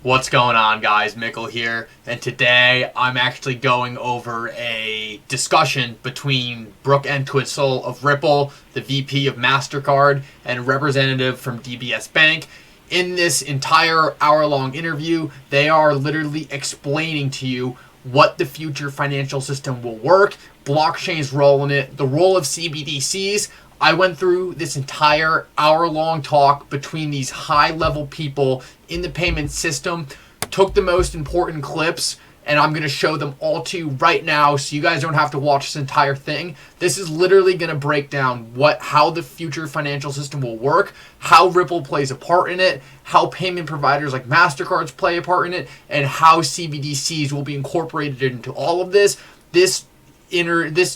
What's going on, guys? Mikkel here, and today I'm actually going over a discussion between Brooke Entwistle of Ripple, the VP of Mastercard, and a representative from DBS Bank. In this entire hour-long interview, they are literally explaining to you what the future financial system will work, blockchain's role in it, the role of CBDCs. I went through this entire hour-long talk between these high-level people in the payment system, took the most important clips, and I'm going to show them all to you right now so you guys don't have to watch this entire thing. This is literally going to break down how the future financial system will work, how Ripple plays a part in it, how payment providers like Mastercards play a part in it, and how CBDCs will be incorporated into all of this. This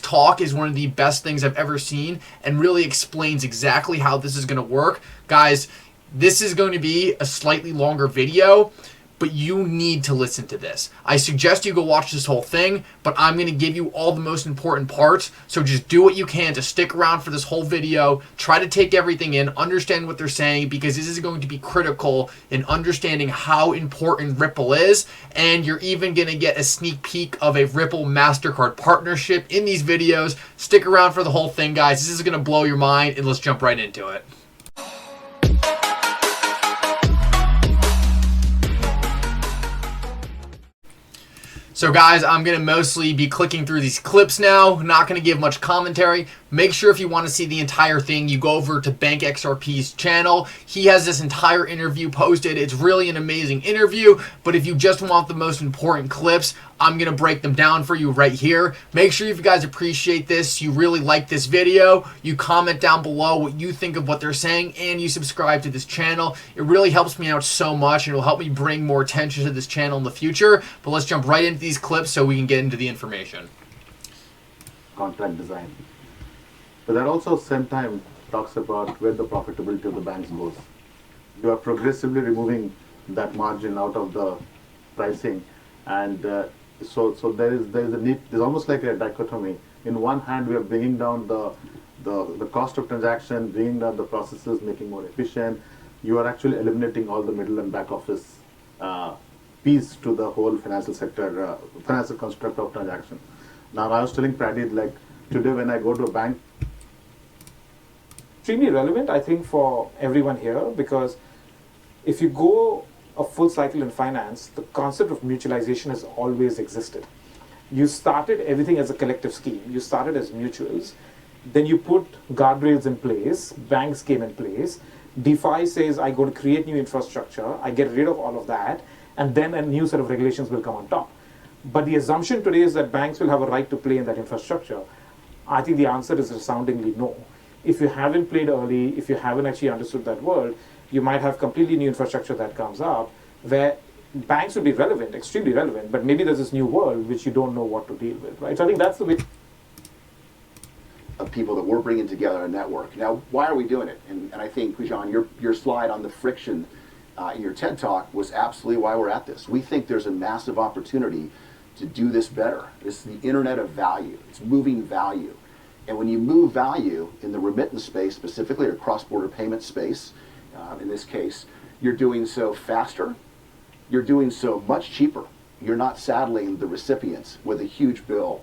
talk is one of the best things I've ever seen and really explains exactly how this is going to work. Guys, this is going to be a slightly longer video, but you need to listen to this. I suggest you go watch this whole thing, but I'm going to give you all the most important parts, so just do what you can to stick around for this whole video. Try to take everything in, understand what they're saying, because this is going to be critical in understanding how important Ripple is, and you're even going to get a sneak peek of a Ripple Mastercard partnership in these videos. Stick around for the whole thing, guys. This is going to blow your mind, and let's jump right into it. So guys, I'm going to mostly be clicking through these clips now, not going to give much commentary. Make sure if you want to see the entire thing, you go over to Bank XRP's channel. He has this entire interview posted. It's really an amazing interview, but if you just want the most important clips, I'm going to break them down for you right here. Make sure if you guys appreciate this, you really like this video, you comment down below what you think of what they're saying, and you subscribe to this channel. It really helps me out so much, and it'll help me bring more attention to this channel in the future. But let's jump right into these clips so we can get into the information. Contract design. But that also same time talks about where the profitability of the banks goes. You are progressively removing that margin out of the pricing, and so there is a need. There's almost like a dichotomy. In one hand, we are bringing down the cost of transaction, bringing down the processes, making more efficient. You are actually eliminating all the middle and back office piece to the whole financial sector, financial construct of transaction. Now, I was telling Pradit, like today when I go to a bank, extremely relevant, I think, for everyone here, because if you go a full cycle in finance, the concept of mutualization has always existed. You started everything as a collective scheme. You started as mutuals. Then you put guardrails in place. Banks came in place. DeFi says, I go to create new infrastructure. I get rid of all of that. And then a new set of regulations will come on top. But the assumption today is that banks will have a right to play in that infrastructure. I think the answer is resoundingly no. If you haven't played early, if you haven't actually understood that world, you might have completely new infrastructure that comes up where banks would be relevant, extremely relevant, but maybe there's this new world which you don't know what to deal with, right? So I think that's the way of people that we're bringing together a network. Now, why are we doing it? And I think, Pujan, your slide on the friction in your TED Talk was absolutely why we're at this. We think there's a massive opportunity to do this better. This is the internet of value. It's moving value. And when you move value in the remittance space, specifically or cross-border payment space, in this case, you're doing so faster, you're doing so much cheaper. You're not saddling the recipients with a huge bill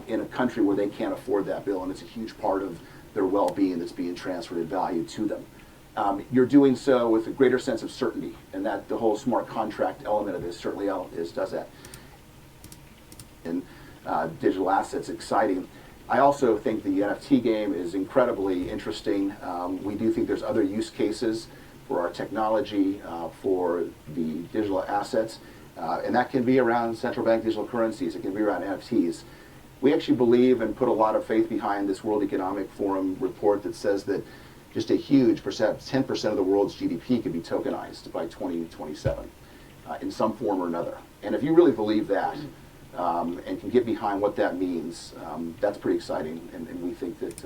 in a country where they can't afford that bill, and it's a huge part of their well-being that's being transferred in value to them. You're doing so with a greater sense of certainty, and that the whole smart contract element of this certainly does that. And digital assets, exciting. I also think the NFT game is incredibly interesting. We do think there's other use cases for our technology, for the digital assets, and that can be around central bank digital currencies. It can be around NFTs. We actually believe and put a lot of faith behind this World Economic Forum report that says that just a huge percent, 10% of the world's GDP could be tokenized by 2027 in some form or another. And if you really believe that, and can get behind what that means, that's pretty exciting, and we think that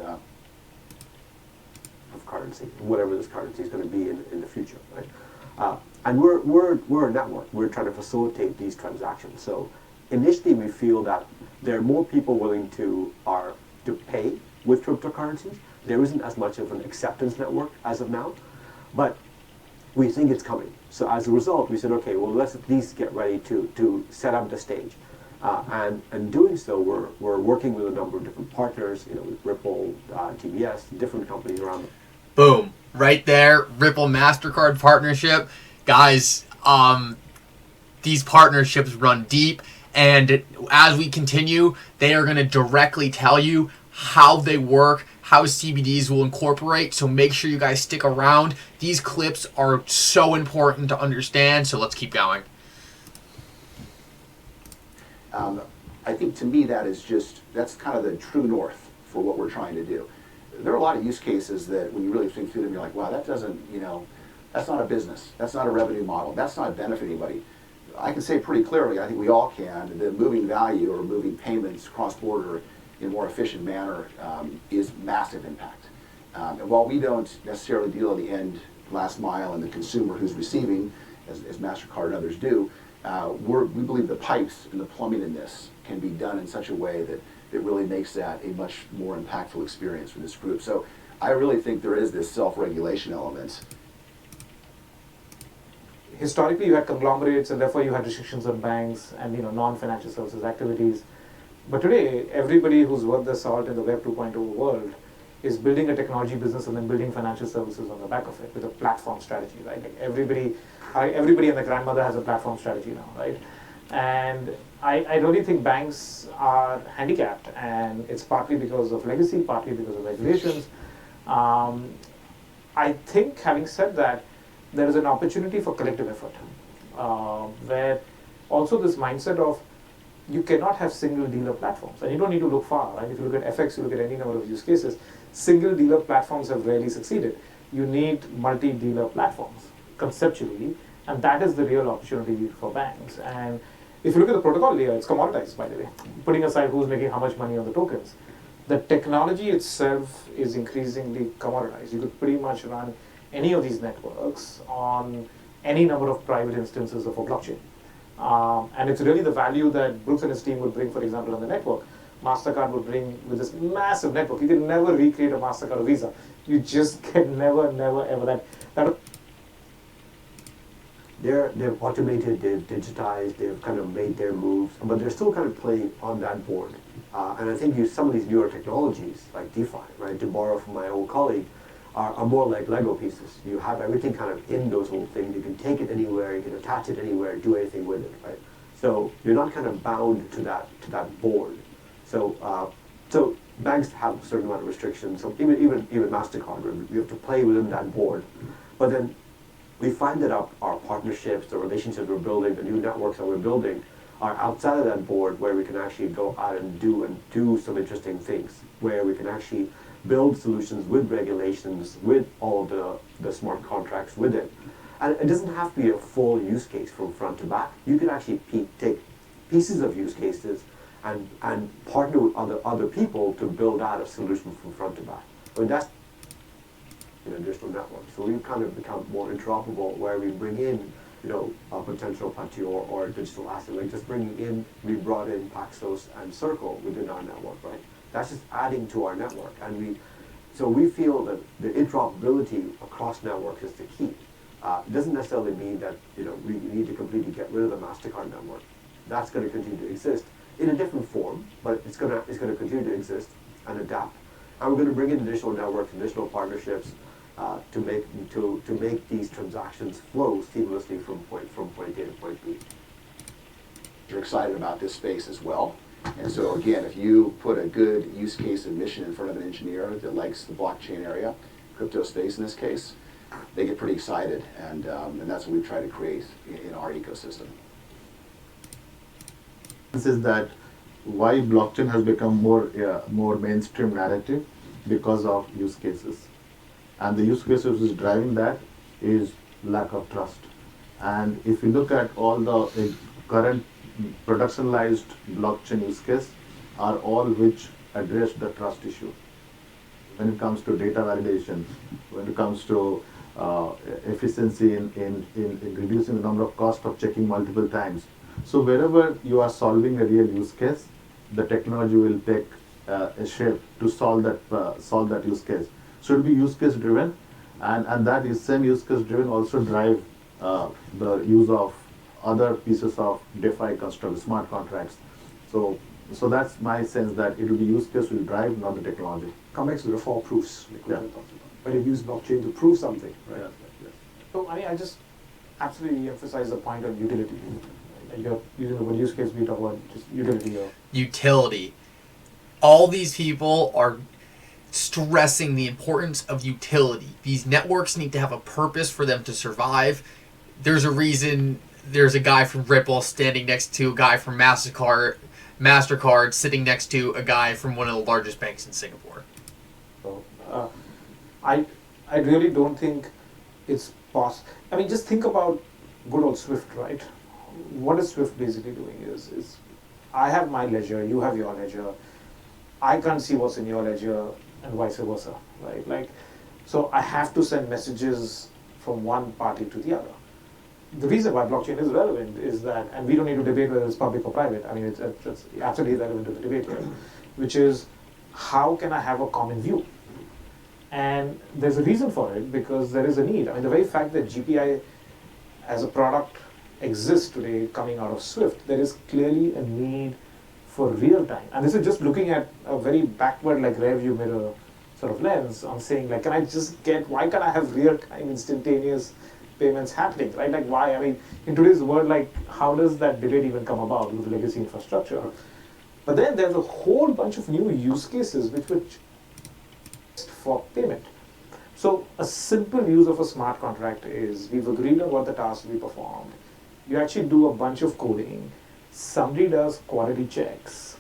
of currency, whatever this currency is going to be in the future, right? And we're a network. We're trying to facilitate these transactions. So initially, we feel that there are more people willing to pay with cryptocurrencies. There isn't as much of an acceptance network as of now, but we think it's coming. So as a result, we said, okay, well, let's at least get ready to set up the stage. And doing so, we're working with a number of different partners, with Ripple, TBS, different companies around. Boom. Right there, Ripple Mastercard partnership. Guys, these partnerships run deep, and as we continue, they are going to directly tell you how they work, how CBDs will incorporate, so make sure you guys stick around. These clips are so important to understand, so let's keep going. I think to me that's kind of the true north for what we're trying to do. There are a lot of use cases that when you really think through them, you're like, wow, that doesn't, that's not a business. That's not a revenue model. That's not benefiting anybody. I can say pretty clearly, I think we all can, that moving value or moving payments cross-border in a more efficient manner is massive impact. And while we don't necessarily deal at the end, last mile, and the consumer who's receiving, as Mastercard and others do, we believe the pipes and the plumbing in this can be done in such a way that it really makes that a much more impactful experience for this group. So I really think there is this self-regulation element. Historically, you had conglomerates, and therefore you had restrictions on banks and non-financial services activities. But today, everybody who's worth their salt in the Web 2.0 world is building a technology business and then building financial services on the back of it with a platform strategy, right? Like everybody and their grandmother has a platform strategy now, right? And I really think banks are handicapped, and it's partly because of legacy, partly because of regulations. I think, having said that, there is an opportunity for collective effort, where also this mindset of you cannot have single dealer platforms, and you don't need to look far, right? If you look at FX, you look at any number of use cases, single dealer platforms have rarely succeeded. You need multi-dealer platforms, conceptually, and that is the real opportunity for banks. And if you look at the protocol layer, it's commoditized, by the way, putting aside who's making how much money on the tokens. The technology itself is increasingly commoditized. You could pretty much run any of these networks on any number of private instances of a blockchain. And it's really the value that Brooks and his team would bring, for example, on the network. Mastercard would bring with this massive network. You can never recreate a Mastercard or Visa. You just can never, ever. They've automated, they've digitized, they've kind of made their moves, but they're still kind of playing on that board. And I think some of these newer technologies, like DeFi, right, to borrow from my old colleague, are more like Lego pieces. You have everything kind of in those little things. You can take it anywhere, you can attach it anywhere, do anything with it, right? So you're not kind of bound to that board. So so banks have a certain amount of restrictions. So even Mastercard, we have to play within that board. But then we find that our partnerships, the relationships we're building, the new networks that we're building are outside of that board, where we can actually go out and do some interesting things, where we can actually build solutions with regulations, with all of the smart contracts with it. And it doesn't have to be a full use case from front to back. You can actually take pieces of use cases and partner with other people to build out a solution from front to back. I mean, that's additional network. So we've kind of become more interoperable, where we bring in, a potential party or a digital asset. Like just bringing in, we brought in Paxos and Circle within our network, right? That's just adding to our network. And we feel that the interoperability across networks is the key. It doesn't necessarily mean that, we need to completely get rid of the Mastercard network. That's going to continue to exist in a different form, but it's going to continue to exist and adapt. And we're going to bring in additional networks, additional partnerships, to make these transactions flow seamlessly from point A to point B. You're excited about this space as well. And so again, if you put a good use case and mission in front of an engineer that likes the blockchain area, crypto space in this case, they get pretty excited, and that's what we try to create in our ecosystem. This is that why blockchain has become more mainstream narrative, because of use cases. And the use cases which is driving that is lack of trust. And if you look at all the current productionized blockchain use case, are all which address the trust issue. When it comes to data validation, when it comes to efficiency in reducing the number of cost of checking multiple times. So wherever you are solving a real use case, the technology will take a shape to solve that use case. So it will be use case driven, and that is same use case driven also drive the use of other pieces of DeFi construct, smart contracts. So that's my sense that it will be use case will drive, not the technology. Come back to the four proofs. Yeah. When you use blockchain to prove something, right? Yes. So I just absolutely emphasize the point on utility. You're using the word use case, we talk about just utility. Utility. All these people are stressing the importance of utility. These networks need to have a purpose for them to survive. There's a reason there's a guy from Ripple standing next to a guy from Mastercard sitting next to a guy from one of the largest banks in Singapore. So I really don't think it's possible. I mean, just think about good old Swift, right? What is Swift basically doing is I have my ledger, you have your ledger. I can't see what's in your ledger and vice versa, right? Like, so I have to send messages from one party to the other. The reason why blockchain is relevant is that, and we don't need to debate whether it's public or private. I mean, it's absolutely relevant to the debate here, which is how can I have a common view? And there's a reason for it because there is a need. I mean, the very fact that GPI as a product exists today coming out of Swift, there is clearly a need for real time. And this is just looking at a very backward, like rear view mirror sort of lens on saying, like, why can't I have real time instantaneous payments happening, right? Like, why? I mean, in today's world, like, how does that debate even come about with legacy infrastructure? But then there's a whole bunch of new use cases which for payment. So a simple use of a smart contract is we've agreed on what the task to be performed. You actually do a bunch of coding. Somebody does quality checks.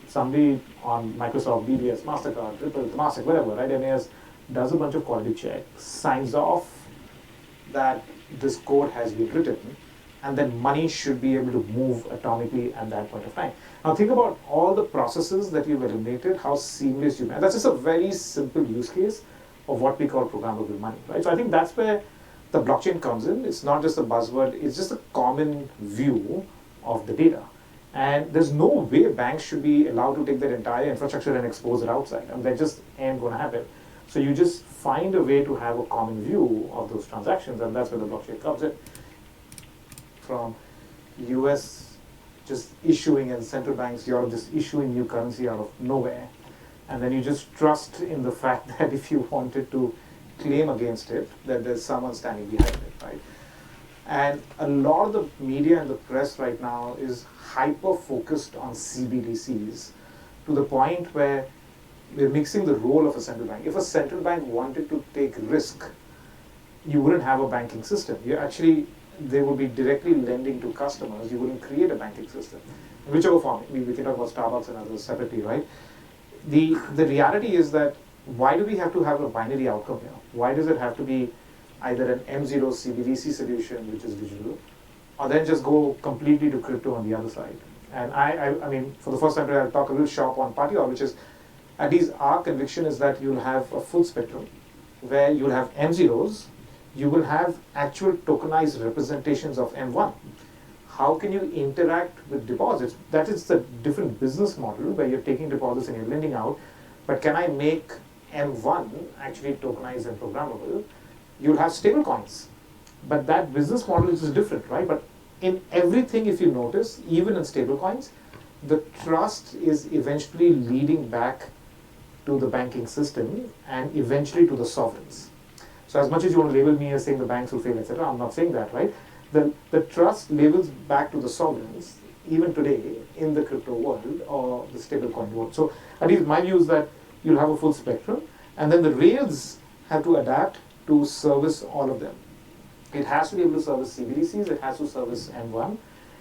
Somebody on Microsoft, BBS, Mastercard, Ripple, Mastercard, whatever, right? MES does a bunch of quality checks, signs off that this code has been written, and then money should be able to move atomically at that point of time. Now think about all the processes that you've eliminated, how seamless you make. That's just a very simple use case of what we call programmable money, right? So I think that's where the blockchain comes in. It's not just a buzzword, it's just a common view of the data. And there's no way banks should be allowed to take their entire infrastructure and expose it outside. I mean, that just ain't going to happen. So you just find a way to have a common view of those transactions, and that's where the blockchain comes in. From US just issuing and central banks, Europe just issuing new currency out of nowhere. And then you just trust in the fact that if you wanted to claim against it, that there's someone standing behind it, right? And a lot of the media and the press right now is hyper-focused on CBDCs to the point where we're mixing the role of a central bank. If a central bank wanted to take risk, you wouldn't have a banking system. They would be directly lending to customers. You wouldn't create a banking system. In whichever form, we can talk about Starbucks and others separately, right? The reality is that why do we have to have a binary outcome here? Why does it have to be either an M0 CBDC solution, which is digital, or then just go completely to crypto on the other side? And I mean, for the first time today, I'll talk a little shop on party, which is, at least our conviction is that you'll have a full spectrum where you'll have M0s, you will have actual tokenized representations of M1. How can you interact with deposits? That is the different business model where you're taking deposits and you're lending out, but can I make M1 actually tokenized and programmable? You'll have stable coins, but that business model is different, right? But in everything, if you notice, even in stable coins, the trust is eventually leading back to the banking system and eventually to the sovereigns. So as much as you want to label me as saying the banks will fail, etc., I'm not saying that, right? The trust labels back to the sovereigns, even today in the crypto world or the stablecoin world. So at least my view is that you'll have a full spectrum, and then the rails have to adapt to service all of them. It has to be able to service CBDCs, it has to service M1,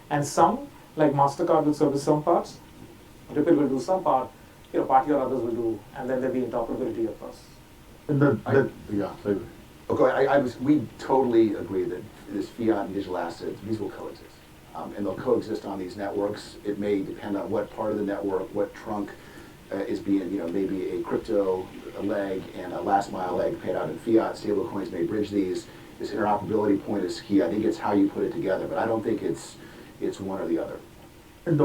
and some, like Mastercard, will service some parts, Ripple will do some part, party or others will do, and then there'll be interoperability across. We totally agree that this fiat and digital assets, these will coexist. And they'll coexist on these networks. It may depend on what part of the network, what trunk is being, maybe a crypto leg and a last mile leg paid out in fiat. Stablecoins may bridge these. This interoperability point is key. I think it's how you put it together, but I don't think it's one or the other. And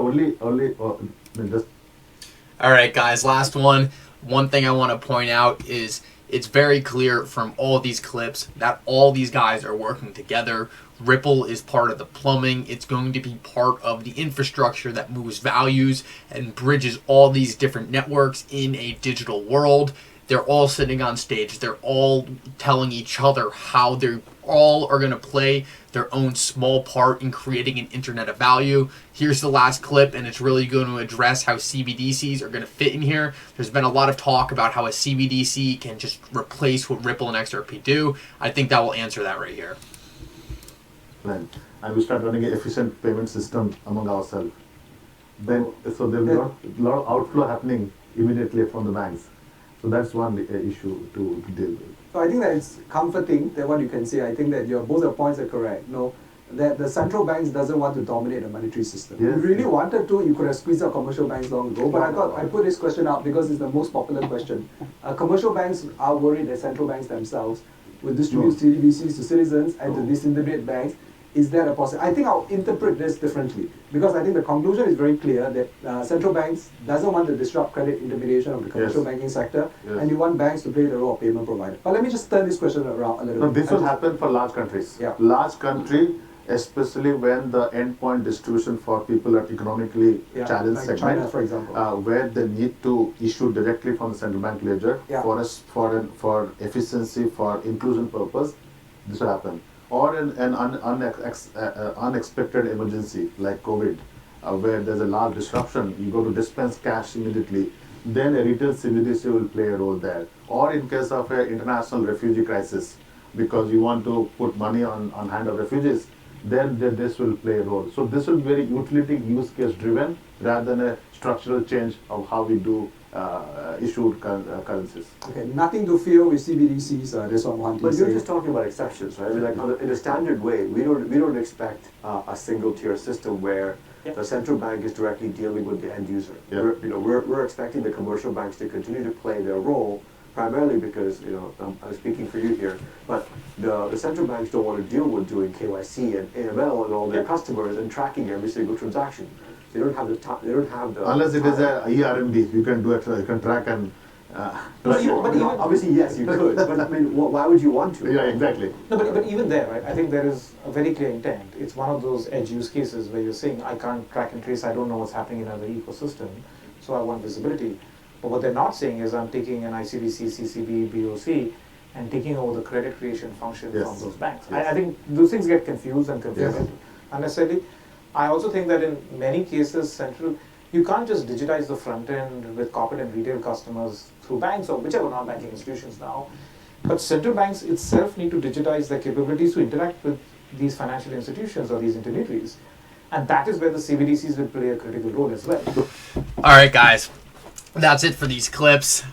All right, guys, last one. One thing I want to point out is It's very clear from all these clips that all these guys are working together. Ripple is part of the plumbing. It's going to be part of the infrastructure that moves values and bridges all these different networks in a digital world. They're all sitting on stage. They're all telling each other how they all are going to play their own small part in creating an internet of value. Here's the last clip, and it's really going to address how CBDCs are going to fit in here. There's been a lot of talk about how a CBDC can just replace what Ripple and XRP do. I think that will answer that right here. And we start running an efficient payment system among ourselves. Then, so there'll be a lot of outflow happening immediately from the banks. So that's one issue to deal with. So I think that it's comforting that what you can say. I think that both your points are correct. No, that the central banks doesn't want to dominate the monetary system. Yes. If you really wanted to, you could have squeezed out commercial banks long ago. But I thought I put this question out because it's the most popular question. Commercial banks are worried that central banks themselves will distribute CBDCs to citizens and to disintegrate banks. Is that a possibility? I think I'll interpret this differently because I think the conclusion is very clear that central banks doesn't want to disrupt credit intermediation of the commercial banking sector, and you want banks to play the role of payment provider. But let me just turn this question around a little bit. This will happen for large countries. Yeah. Large country, especially when the endpoint distribution for people are economically challenged like segment, China, for example, where they need to issue directly from the central bank ledger for efficiency, for inclusion purpose, this will happen. Or in an unexpected emergency like COVID, where there's a large disruption, you go to dispense cash immediately, then a retail CBDC will play a role there. Or in case of an international refugee crisis, because you want to put money on hand of refugees, then this will play a role. So this will be very utility use case driven rather than a structural change of how we do issued currencies. Okay, nothing to fear with CBDCs. That's what one But you're just talking about exceptions, right? I mean, like in a standard way, we don't expect a single tier system where the central bank is directly dealing with the end user. Yeah. We're expecting the commercial banks to continue to play their role, primarily because I'm speaking for you here, but the central banks don't want to deal with doing KYC and AML and all their customers and tracking every single transaction. They don't have the time. They don't have the. Unless it is a ERMD, you can do it. You can track and. But even obviously, yes, you could. But I mean, why would you want to? Yeah, exactly. No, but even there, right? I think there is a very clear intent. It's one of those edge use cases where you're saying, I can't track and trace. I don't know what's happening in another ecosystem, so I want visibility. But what they're not saying is, I'm taking an ICBC, CCB, BOC, and taking over the credit creation function from those banks. Yes. I think those things get confused and confused unnecessarily. I also think that in many cases, you can't just digitize the front end with corporate and retail customers through banks or whichever non-banking institutions now. But central banks itself need to digitize their capabilities to interact with these financial institutions or these intermediaries. And that is where the CBDCs will play a critical role as well. All right, guys. That's it for these clips.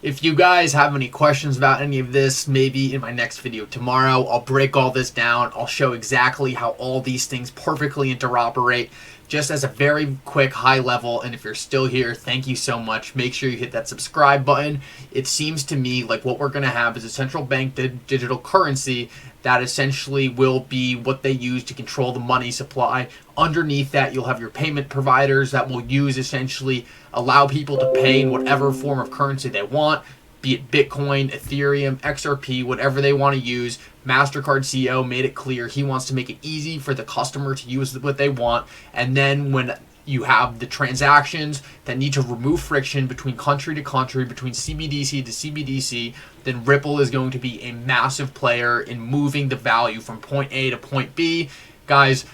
If you guys have any questions about any of this, maybe in my next video tomorrow, I'll break all this down. I'll show exactly how all these things perfectly interoperate, just as a very quick high level. And if you're still here, thank you so much. Make sure you hit that subscribe button. It seems to me like what we're going to have is a central bank digital currency that essentially will be what they use to control the money supply. Underneath that, you'll have your payment providers that will essentially allow people to pay in whatever form of currency they want, be it Bitcoin, Ethereum, XRP, whatever they want to use. Mastercard CEO made it clear he wants to make it easy for the customer to use what they want. And then when you have the transactions that need to remove friction between country to country, between CBDC to CBDC, then Ripple is going to be a massive player in moving the value from point A to point B. Guys,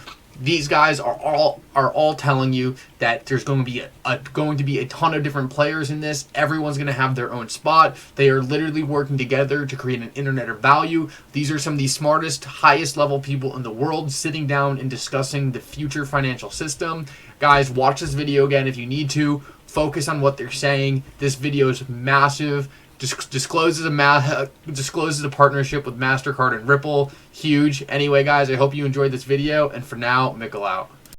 these guys are all telling you that there's going to be a ton of different players in this. Everyone's going to have their own spot. They are literally working together to create an internet of value. These are some of the smartest, highest level people in the world sitting down and discussing the future financial system. Guys, watch this video again if you need to. Focus on what they're saying. This video is massive. Discloses a partnership with Mastercard and Ripple. Huge. Anyway, guys, I hope you enjoyed this video. And for now, Mikkel out.